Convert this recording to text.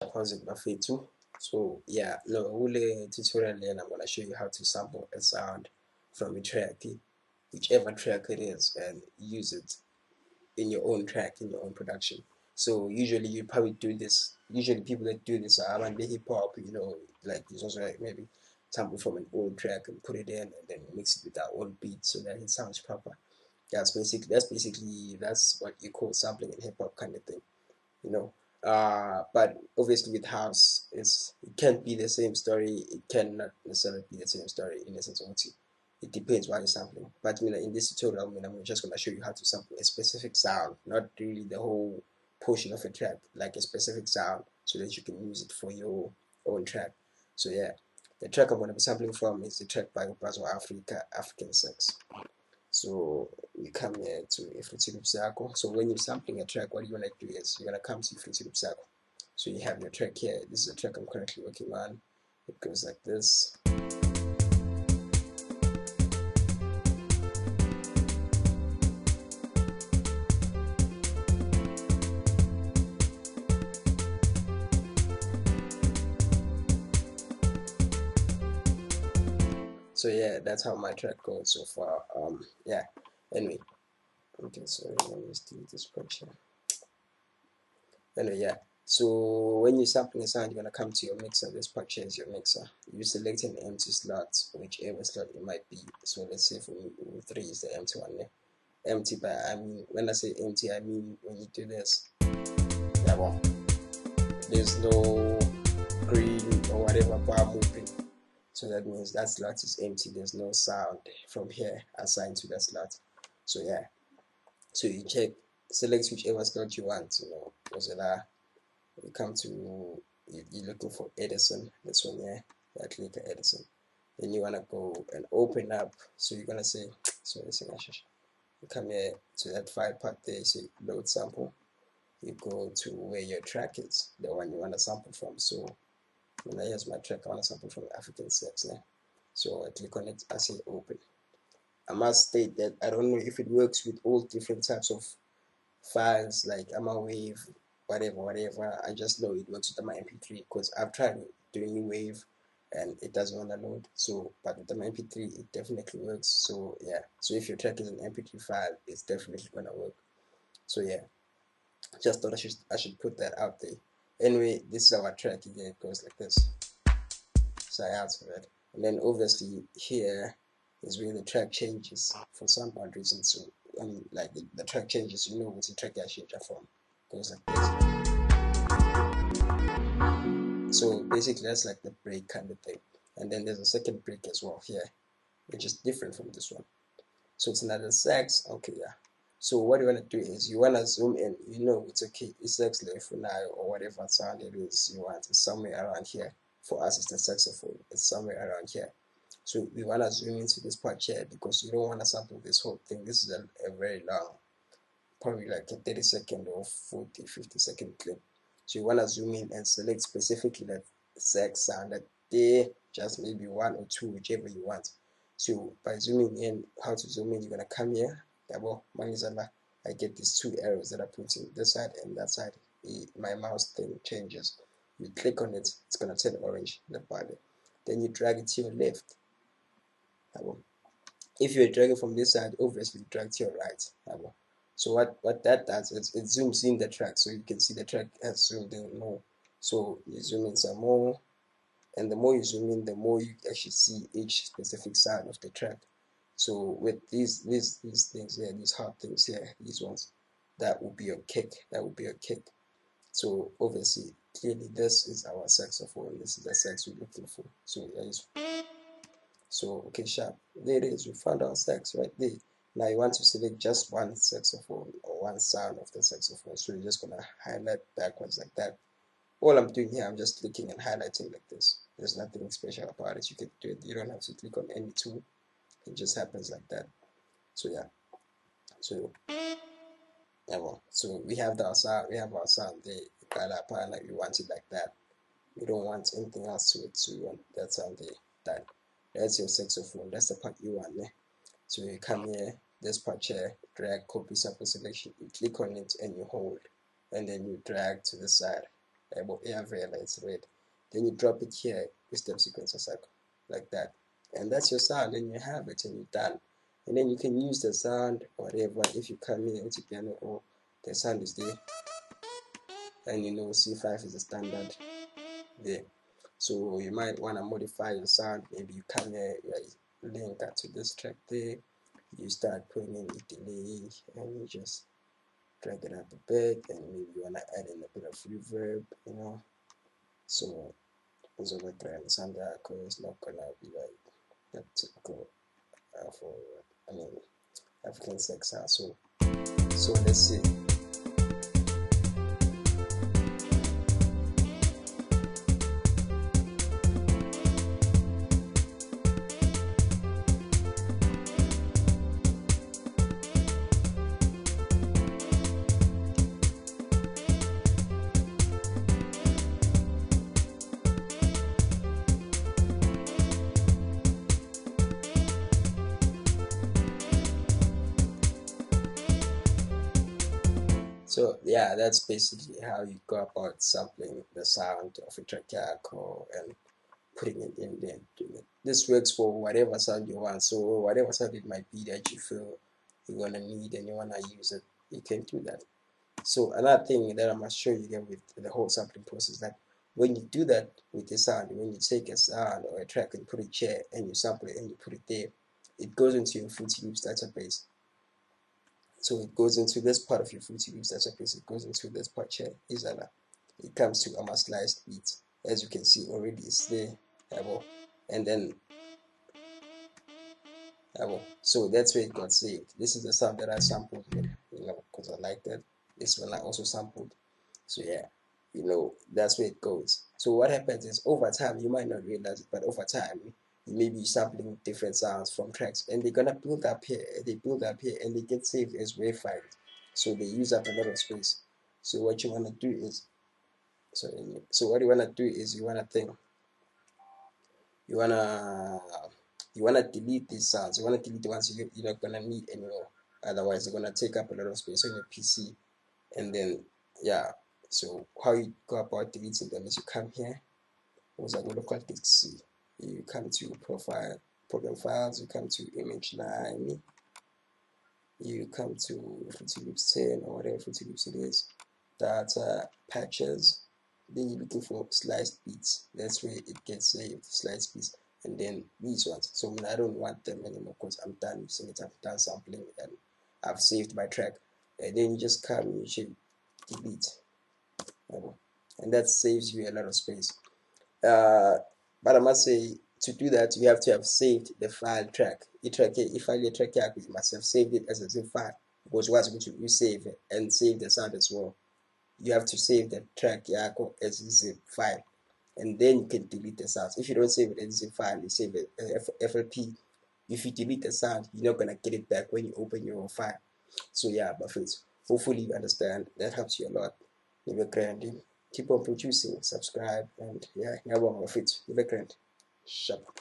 Concept bafethu. So yeah, no, kule tutorial then I'm gonna show you how to sample a sound from a track, whichever track it is, and use it in your own track, in your own production. So usually you probably do this. Usually people that do this are around the hip hop, like it's also like maybe sample from an old track and put it in and then mix it with that old beat so that it sounds proper. That's what you call sampling in hip hop kind of thing, you know. But obviously with house, it can't be the same story. It cannot necessarily be the same story in the sense of it depends what you're sampling. But in this tutorial, I'm just gonna show you how to sample a specific sound, not really the whole portion of a track, like a specific sound, so that you can use it for your own track. So yeah, the track I'm gonna be sampling from is the track by Upazo Africa, African Sex. So we come here to Fruity Loop Circle. So when you're sampling a track, what you're gonna do is you're gonna come to Fruity Loop Circle. So you have your track here. This is a track I'm currently working on. It goes like this. So yeah, that's how my track goes so far. Yeah. Anyway, okay. Sorry, let me just delete this picture. Anyway, yeah. So when you're sampling a sound, you're gonna come to your mixer. This picture is your mixer. You select an empty slot, whichever slot it might be. So let's say for me, 3 is the empty one. Yeah? Empty, but I mean, when I say empty, I mean when you do this. Yeah, well, there's no green or whatever bar moving. So that means that slot is empty. There's no sound from here assigned to that slot. So yeah, so you select whichever slot you want. Was it you come to you're looking for Edison. This one here. I click Edison. Then you wanna go and open up. So you're gonna say, so let's say you come here to that file part there. You say load sample. You go to where your track is, the one you want to sample from. So here's my track. I want to sample from African Sex. So I click on it. I say open. I must state that I don't know if it works with all different types of files like Wave, whatever. I just know it works with my MP3 because I've tried doing Wave and it doesn't want to load. So, but with the MP3, it definitely works. So yeah. So if your track is an MP3 file, it's definitely gonna work. So yeah, just thought I should put that out there. Anyway, this is our track again. It goes like this. So I answer that. And then obviously here is where the track changes for some odd reason. So like the track changes, what's the track I change from. Goes like this. So basically that's like the break kind of thing. And then there's a second break as well here, which is different from this one. So it's another sax. Okay, yeah. So what you want to do is you want to zoom in. It's okay. It's sax left for now or whatever sound it is you want. It's somewhere around here. For us, it's the saxophone. It's somewhere around here. So we want to zoom into this part here because you don't want to sample this whole thing. This is a very long, probably like a 30-second or 40-50-second clip. So you want to zoom in and select specifically that sax sound that there, just maybe one or two, whichever you want. So by zooming in, how to zoom in, you're gonna come here. I get these two arrows that are pointing this side and that side. My mouse thing changes. You click on it, it's gonna turn orange, the body. Then you drag it to your left. If you're dragging from this side, obviously drag to your right. So what that does is it zooms in the track, so you can see the track has zoomed in more. So you zoom in some more, and the more you zoom in, the more you actually see each specific side of the track. So with these things here, these hard things here, these ones, that will be your kick. That will be your kick. So obviously, clearly, this is our saxophone. This is the sax we're looking for. So okay, sharp. There it is. We found our sax right there. Now you want to select just one saxophone or one sound of the saxophone. So you're just gonna highlight backwards like that. All I'm doing here, I'm just clicking and highlighting like this. There's nothing special about it. You can do it. You don't have to click on any tool. It just happens like that. So yeah. So yeah, well. So we have our sound. We have our sound there. Like we want it like that. We don't want anything else to it. So we want that sound there. That. That's your saxophone. That's the part you want. So you come here, this part here, drag copy sample selection. You click on it and you hold, and then you drag to the side. it's red. Then you drop it here, step sequencer cycle, like that. And that's your sound, and you have it, and you're done. And then you can use the sound, whatever, if you come here into piano, or the sound is there, and you know C5 is the standard there. So you might want to modify your sound. Maybe you come here, you link that to this track there, you start putting in the delay, and you just drag it up a bit, and maybe you want to add in a bit of reverb, you know. So uzobe-grand sound yakho is not gonna be like that typical for African sex. So let's see. So yeah, that's basically how you go about sampling the sound of a track and putting it in there. This works for whatever sound you want. So whatever sound it might be that you feel you're gonna need and you wanna use it, you can do that. So another thing that I must show you again with the whole sampling process, that when you do that with the sound, when you take a sound or a track and put it here and you sample it and you put it there, it goes into your Fruity Loops database. So it goes into this part of your Fruity Loops database, it goes into this part here, it comes to a sliced beat. As you can see already, it's there. And then so that's where it got saved. This is the sound that I sampled here, because I like that. This one I also sampled. So yeah, that's where it goes. So what happens is, over time, you might not realize it, but over time you may be sampling different sounds from tracks, and they're gonna build up here, and they get saved as WAV files. So they use up a lot of space. So what you wanna do is, so what you wanna do is you wanna delete these sounds. You wanna delete the ones you're not gonna need anymore. Otherwise, they're gonna take up a lot of space on your PC. And then yeah, so how you go about deleting them is you come here, also go local disk C. You come to profile, program files, you come to image 9, you come to Fruity Loops 10 or whatever Fruity Loops it is, data patches, then you're looking for sliced beats. That's where it gets saved, sliced beats, and then these ones. So I don't want them anymore because I'm done using it, I'm done sampling it, and I've saved my track. And then you just come, you should delete, and that saves you a lot of space. But I must say, to do that, you have to have saved the file track. If you track, you must have saved it as a zip file, because once you save it and save the sound as well, you have to save the track as a zip file, and then you can delete the sounds. If you don't save it as a zip file, you save it as FLP. If you delete the sound, you're not gonna get it back when you open your file. So yeah, but friends, hopefully you understand. That helps you a lot. Leave a grand. Keep on producing, subscribe, and yeah, ngiyabonga bafethu. Leave a grand. Sharp.